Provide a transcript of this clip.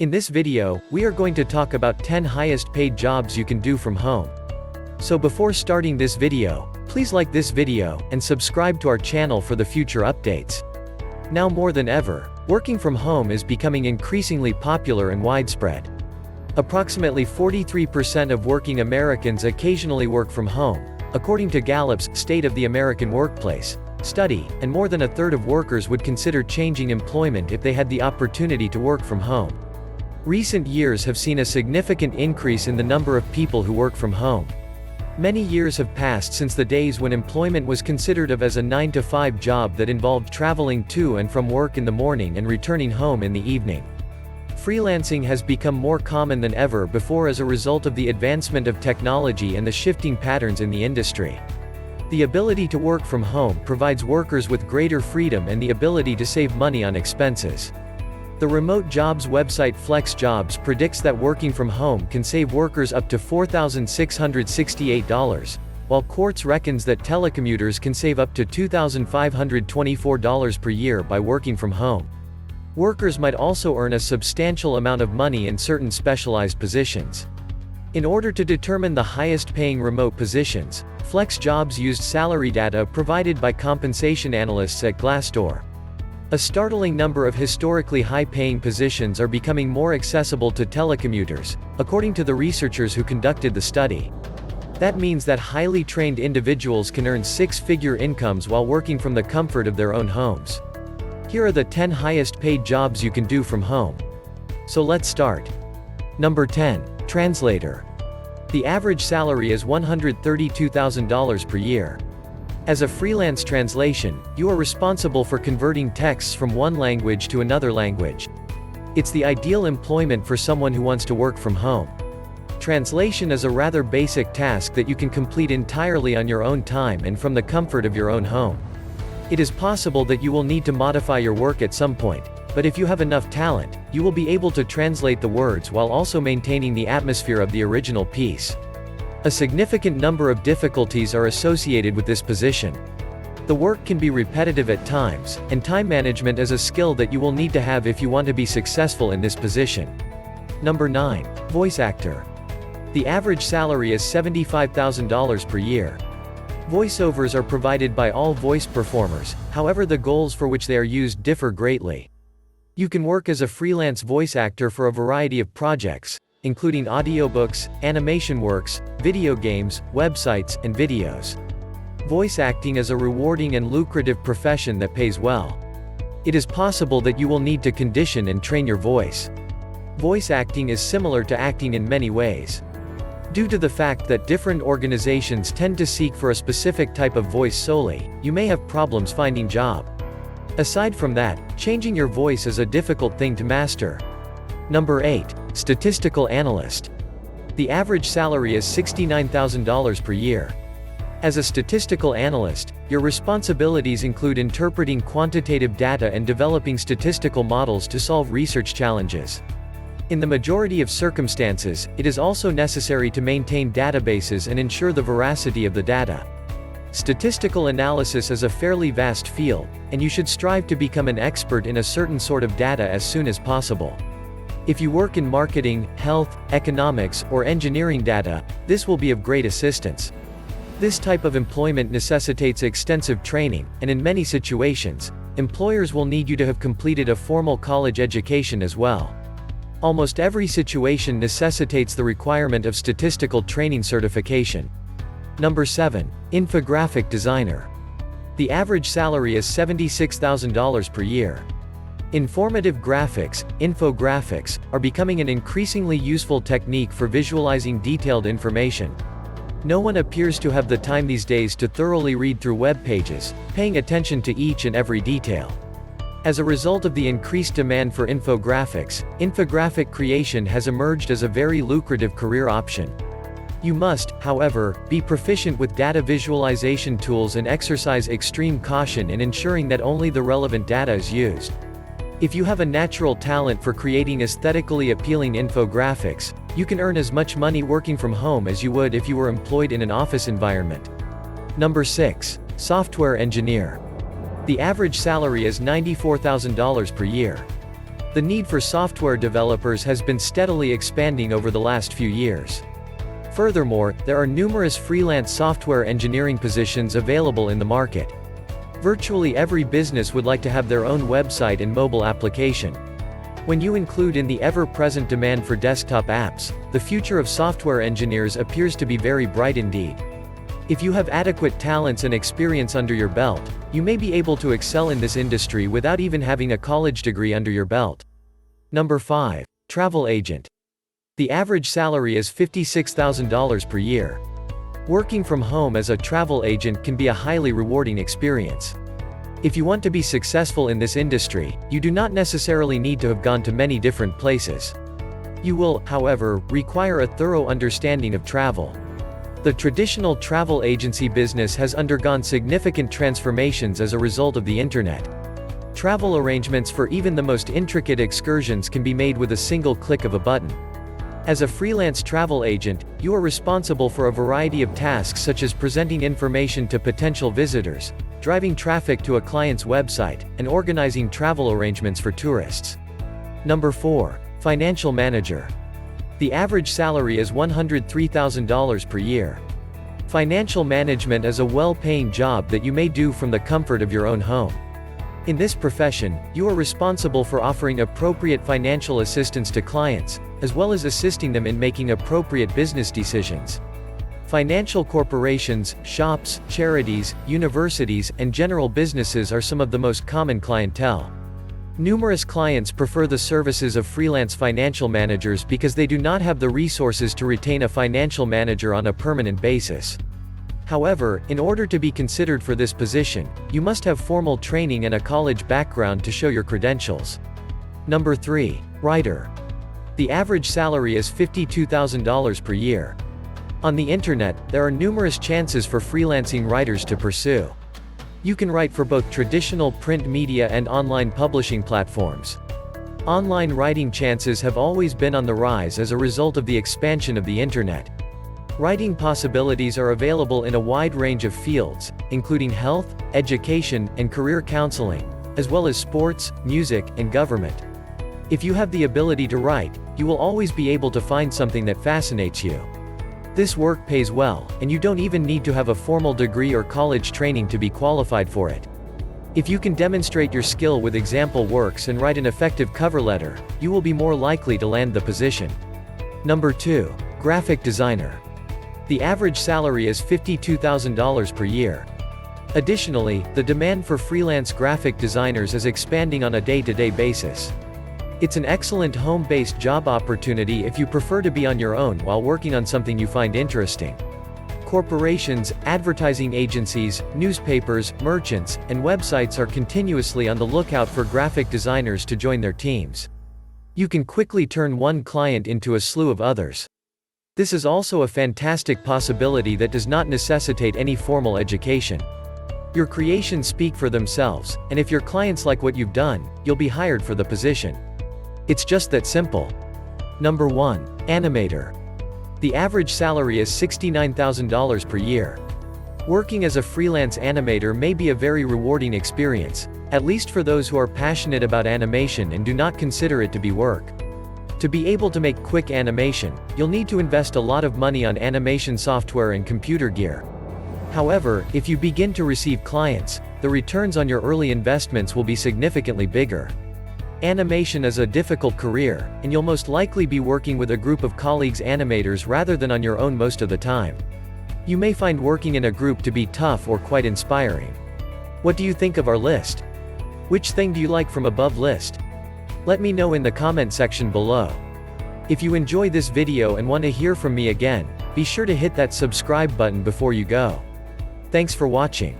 In this video, we are going to talk about 10 highest paid jobs you can do from home. So before starting this video, please like this video, and subscribe to our channel for the future updates. Now more than ever, working from home is becoming increasingly popular and widespread. Approximately 43% of working Americans occasionally work from home, according to Gallup's State of the American Workplace study, and more than a third of workers would consider changing employment if they had the opportunity to work from home. Recent years have seen a significant increase in the number of people who work from home. Many years have passed since the days when employment was considered of as a 9-to-5 job that involved traveling to and from work in the morning and returning home in the evening. Freelancing has become more common than ever before as a result of the advancement of technology and the shifting patterns in the industry. The ability to work from home provides workers with greater freedom and the ability to save money on expenses. The remote jobs website FlexJobs predicts that working from home can save workers up to $4,668, while Quartz reckons that telecommuters can save up to $2,524 per year by working from home. Workers might also earn a substantial amount of money in certain specialized positions. In order to determine the highest-paying remote positions, FlexJobs used salary data provided by compensation analysts at Glassdoor. A startling number of historically high-paying positions are becoming more accessible to telecommuters, according to the researchers who conducted the study. That means that highly trained individuals can earn six-figure incomes while working from the comfort of their own homes. Here are the 10 highest-paid jobs you can do from home. So let's start. Number 10. Translator. The average salary is $132,000 per year. As a freelance translation, you are responsible for converting texts from one language to another language. It's the ideal employment for someone who wants to work from home. Translation is a rather basic task that you can complete entirely on your own time and from the comfort of your own home. It is possible that you will need to modify your work at some point, but if you have enough talent, you will be able to translate the words while also maintaining the atmosphere of the original piece. A significant number of difficulties are associated with this position. The work can be repetitive at times, and time management is a skill that you will need to have if you want to be successful in this position. Number 9. Voice actor. The average salary is $75,000 per year. Voiceovers are provided by all voice performers, however the goals for which they are used differ greatly. You can work as a freelance voice actor for a variety of projects, including audiobooks, animation works, video games, websites, and videos. Voice acting is a rewarding and lucrative profession that pays well. It is possible that you will need to condition and train your voice. Voice acting is similar to acting in many ways. Due to the fact that different organizations tend to seek for a specific type of voice solely, you may have problems finding a job. Aside from that, changing your voice is a difficult thing to master. Number 8. Statistical Analyst. The average salary is $69,000 per year. As a statistical analyst, your responsibilities include interpreting quantitative data and developing statistical models to solve research challenges. In the majority of circumstances, it is also necessary to maintain databases and ensure the veracity of the data. Statistical analysis is a fairly vast field, and you should strive to become an expert in a certain sort of data as soon as possible. If you work in marketing, health, economics, or engineering data, this will be of great assistance. This type of employment necessitates extensive training, and in many situations, employers will need you to have completed a formal college education as well. Almost every situation necessitates the requirement of statistical training certification. Number 7. Infographic Designer. The average salary is $76,000 per year. Informative graphics, infographics, are becoming an increasingly useful technique for visualizing detailed information. No one appears to have the time these days to thoroughly read through web pages, paying attention to each and every detail. As a result of the increased demand for infographics, infographic creation has emerged as a very lucrative career option. You must, however, be proficient with data visualization tools and exercise extreme caution in ensuring that only the relevant data is used. If you have a natural talent for creating aesthetically appealing infographics, you can earn as much money working from home as you would if you were employed in an office environment. Number 6. Software Engineer. The average salary is $94,000 per year. The need for software developers has been steadily expanding over the last few years. Furthermore, there are numerous freelance software engineering positions available in the market. Virtually every business would like to have their own website and mobile application. When you include in the ever-present demand for desktop apps, the future of software engineers appears to be very bright indeed. If you have adequate talents and experience under your belt, you may be able to excel in this industry without even having a college degree under your belt. Number 5. Travel agent. The average salary is $56,000 per year. Working from home as a travel agent can be a highly rewarding experience. If you want to be successful in this industry, you do not necessarily need to have gone to many different places. You will, however, require a thorough understanding of travel. The traditional travel agency business has undergone significant transformations as a result of the internet. Travel arrangements for even the most intricate excursions can be made with a single click of a button. As a freelance travel agent, you are responsible for a variety of tasks such as presenting information to potential visitors, driving traffic to a client's website, and organizing travel arrangements for tourists. Number 4. Financial manager. The average salary is $103,000 per year. Financial management is a well-paying job that you may do from the comfort of your own home. In this profession, you are responsible for offering appropriate financial assistance to clients, as well as assisting them in making appropriate business decisions. Financial corporations, shops, charities, universities, and general businesses are some of the most common clientele. Numerous clients prefer the services of freelance financial managers because they do not have the resources to retain a financial manager on a permanent basis. However, in order to be considered for this position, you must have formal training and a college background to show your credentials. Number 3. Writer. The average salary is $52,000 per year. On the internet, there are numerous chances for freelancing writers to pursue. You can write for both traditional print media and online publishing platforms. Online writing chances have always been on the rise as a result of the expansion of the internet. Writing possibilities are available in a wide range of fields, including health, education, and career counseling, as well as sports, music, and government. If you have the ability to write, you will always be able to find something that fascinates you. This work pays well, and you don't even need to have a formal degree or college training to be qualified for it. If you can demonstrate your skill with example works and write an effective cover letter, you will be more likely to land the position. Number 2. Graphic designer. The average salary is $52,000 per year. Additionally, the demand for freelance graphic designers is expanding on a day-to-day basis. It's an excellent home-based job opportunity if you prefer to be on your own while working on something you find interesting. Corporations, advertising agencies, newspapers, merchants, and websites are continuously on the lookout for graphic designers to join their teams. You can quickly turn one client into a slew of others. This is also a fantastic possibility that does not necessitate any formal education. Your creations speak for themselves, and if your clients like what you've done, you'll be hired for the position. It's just that simple. Number 1. Animator. The average salary is $69,000 per year. Working as a freelance animator may be a very rewarding experience, at least for those who are passionate about animation and do not consider it to be work. To be able to make quick animation, you'll need to invest a lot of money on animation software and computer gear. However, if you begin to receive clients, the returns on your early investments will be significantly bigger. Animation is a difficult career, and you'll most likely be working with a group of colleagues animators rather than on your own most of the time. You may find working in a group to be tough or quite inspiring. What do you think of our list? Which thing do you like from above list? Let me know in the comment section below. If you enjoy this video and want to hear from me again, be sure to hit that subscribe button before you go. Thanks for watching.